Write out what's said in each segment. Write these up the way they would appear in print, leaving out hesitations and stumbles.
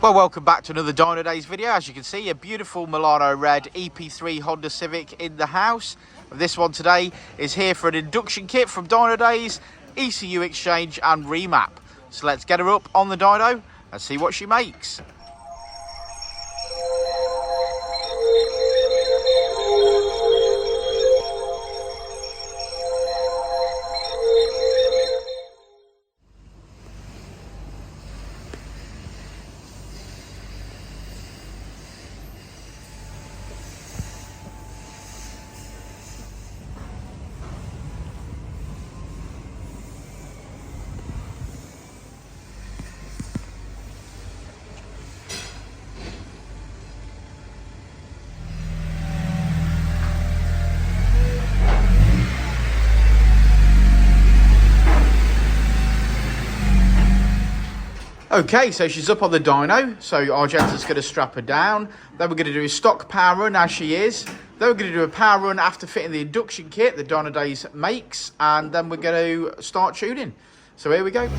Well, welcome back to another Dynodaze video. As you can see, a beautiful Milano red EP3 Honda Civic in the house. This one today is here for an induction kit from Dynodaze, ECU exchange and remap. So let's get her up on the dyno and see what she makes. Okay, so she's up on the dyno, so our gentleman's going to strap her down. Then we're going to do a stock power run as she is. Then we're going to do a power run after fitting the induction kit that Dynodaze makes. And then we're going to start tuning. So here we go.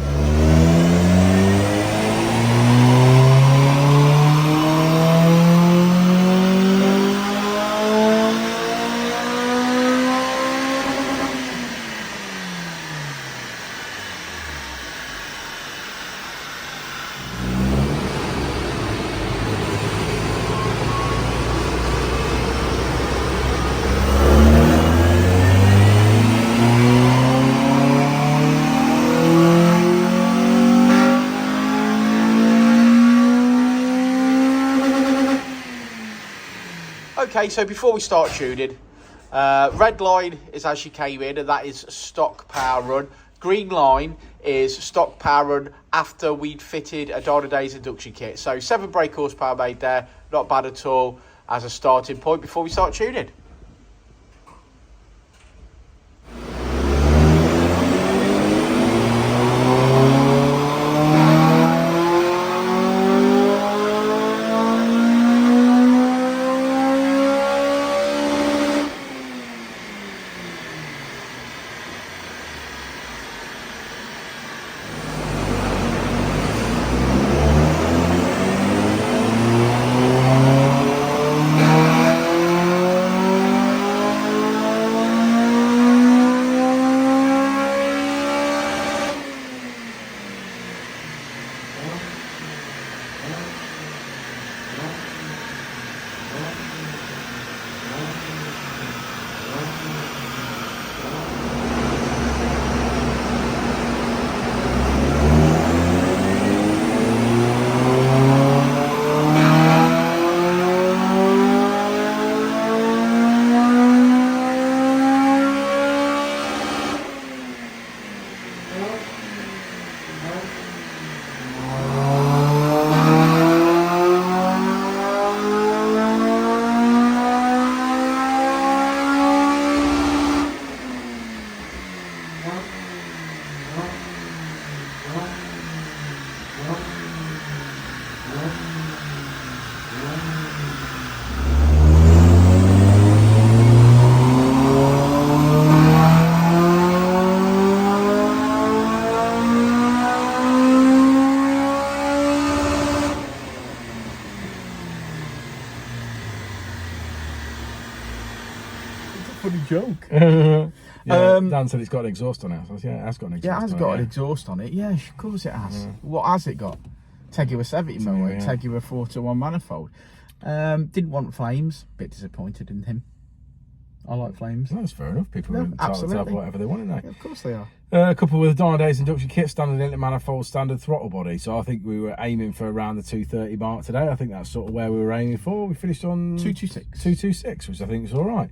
Okay, so before we start tuning, red line is as she came in, and that is stock power run. Green line is stock power run after we'd fitted a Dynodaze induction kit. So 7 brake horsepower made there, not bad at all as a starting point before we start tuning. Funny joke. Dan said it's got an exhaust on it. So yeah, it has got an exhaust. Yeah, it has on got it, an exhaust on it. Yeah, of course it has. What has it got? Tegiwa 70 motor, Tegiwa 4-to-1 manifold. Didn't want flames. Bit disappointed in him. I like flames. That's fair enough. People are entitled to have whatever they want, aren't they? Yeah, of course they are. A couple with a Dynodaze induction kit, standard inlet manifold, standard throttle body. So I think we were aiming for around the 230 mark today. I think that's sort of where we were aiming for. We finished on 226. 226, which I think is all right.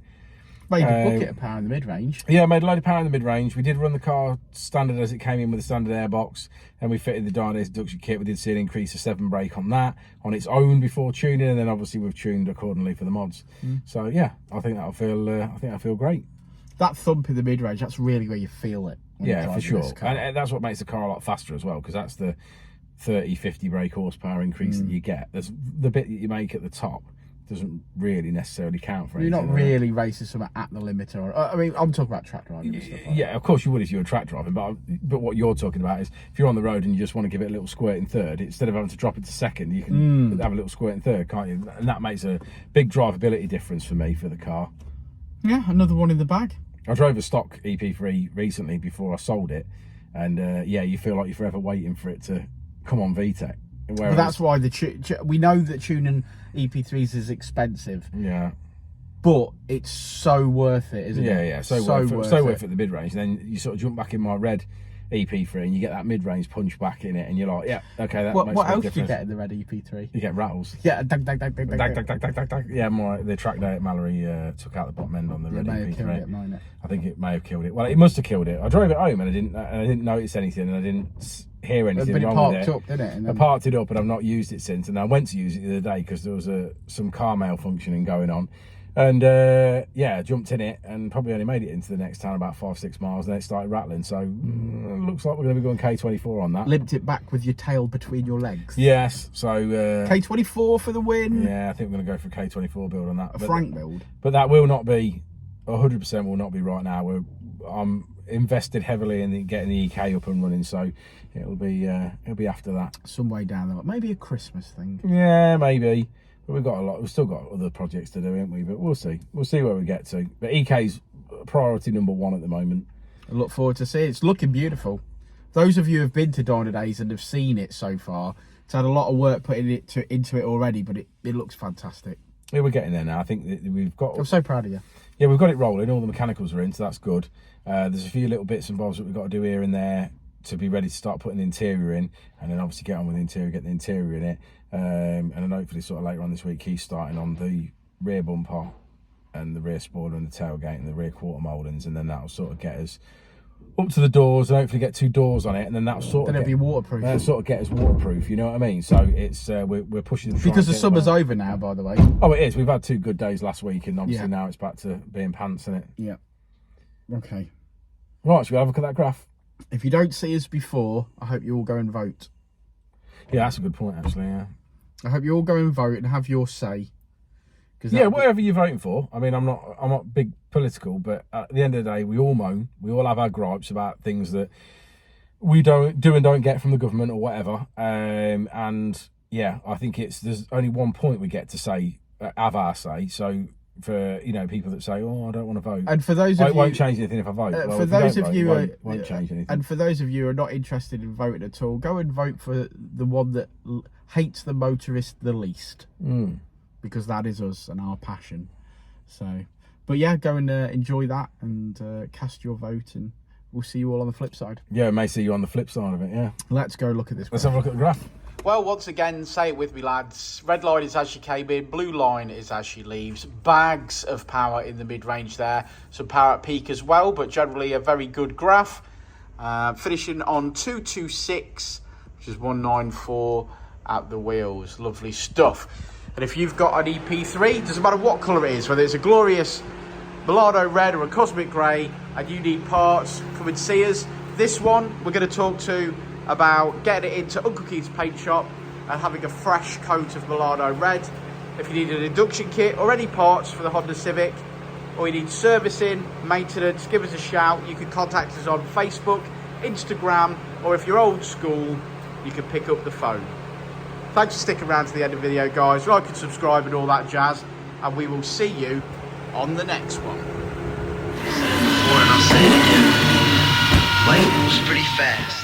Made a bucket of power in the mid-range. Yeah, made a load of power in the mid-range. We did run the car standard as it came in with a standard airbox, and we fitted the Dynodaze induction kit. We did see an increase of 7 brake on that on its own before tuning, and then obviously we've tuned accordingly for the mods. So yeah, I think that'll feel great. That thump in the mid-range, that's really where you feel it. Yeah, for sure. And that's what makes the car a lot faster as well, because that's the 30-50 brake horsepower increase that you get. There's the bit that you make at the top doesn't really necessarily count for You're anything. not really racing something at the limit, or I mean, I'm talking about track driving and stuff like Yeah, of course you would if you were track driving, but what you're talking about is if you're on the road and you just want to give it a little squirt in third, instead of having to drop it to second, you can have a little squirt in third, can't you? And that makes a big drivability difference for me for the car. Yeah, another one in the bag. I drove a stock EP3 recently before I sold it, and yeah, you feel like you're forever waiting for it to come on VTEC. But that's why we know that tuning EP3s is expensive. Yeah. But it's so worth it, isn't it? Yeah, so worth it the mid range. And then you sort of jump back in my red EP3 and you get that mid range punch back in it, and you're like, yeah, okay, that makes what a else difference. do you get in the red EP3? You get rattles. Yeah, dag, dag, dag, dag, dag, dag. Dag, dag, dag, dag, dag, dag. Yeah, the track day at Mallory took out the bottom end on the red EP3. I think it may have killed it. Well, it must have killed it. I drove it home and I didn't notice anything, and I didn't hear anything wrong with it. But it parked up, didn't it? And then... I parked it up, and I've not used it since. And I went to use it the other day because there was some car malfunctioning going on. And yeah, I jumped in it and probably only made it into the next town about 5-6 miles, and then it started rattling. So it looks like we're going to be going K24 on that. Limped it back with your tail between your legs. Yes, so K24 for the win. Yeah, I think we're going to go for a K24 build on that. A Frank build. But that will not be 100%. Will not be right now. I'm invested heavily in getting the EK up and running, so it'll be after that. Some way down the line, maybe a Christmas thing. Yeah, maybe. But we've still got other projects to do, haven't we? But we'll see where we get to. But EK's priority number one at the moment. I look forward to seeing it. It's looking beautiful. Those of you who have been to Dynodaze and have seen it so far, it's had a lot of work put into it already, but it looks fantastic. Yeah, we're getting there now. I think that we've got... I'm so proud of you. Yeah, we've got it rolling. All the mechanicals are in, so that's good. There's a few little bits and bobs that we've got to do here and there to be ready to start putting the interior in, and then obviously get on with the interior, get the interior in it. And then hopefully sort of later on this week he's starting on the rear bumper and the rear spoiler and the tailgate and the rear quarter mouldings, and then that'll sort of get us up to the doors and hopefully get 2 doors on it, and then that'll sort of be waterproof. That'll sort of get us waterproof, you know what I mean? So it's we're pushing because the summer's over now, by the way. Oh, it is. We've had 2 good days last week, and obviously now it's back to being pants, isn't it? Yeah. Okay. Right, shall we have a look at that graph? If you don't see us before, I hope you all go and vote. Yeah, that's a good point, actually. Yeah. I hope you all go and vote and have your say. Yeah, whatever you're voting for. I mean, I'm not big political, but at the end of the day, we all moan. We all have our gripes about things that we don't get from the government or whatever. And yeah, I think there's only one point we get to say, have our say. So for people that say, oh, I don't want to vote, and for those of you, it won't change anything if I vote. Well, for those of you, it won't change anything. And for those of you who are not interested in voting at all, go and vote for the one that hates the motorist the least, because that is us and our passion. So, but yeah, go and enjoy that and cast your vote, and we'll see you all on the flip side. Yeah, may see you on the flip side of it. Yeah. Let's go look at this. Let's have a look at the graph. Well, once again, say it with me, lads. Red line is as she came in, blue line is as she leaves. Bags of power in the mid-range there. Some power at peak as well, but generally a very good graph. Finishing on 226, which is 194 at the wheels. Lovely stuff. And if you've got an EP3, doesn't matter what colour it is, whether it's a glorious Mulatto red or a cosmic grey, and you need parts, come and see us. This one, we're going to talk to about getting it into Uncle Keith's paint shop and having a fresh coat of Mulatto red. If you need an induction kit or any parts for the Honda Civic, or you need servicing, maintenance, give us a shout. You can contact us on Facebook, Instagram, or if you're old school, you can pick up the phone. Thanks for sticking around to the end of the video, guys. Like and subscribe and all that jazz, and we will see you on the next one. Before, and I'll say it again. Life moves pretty fast.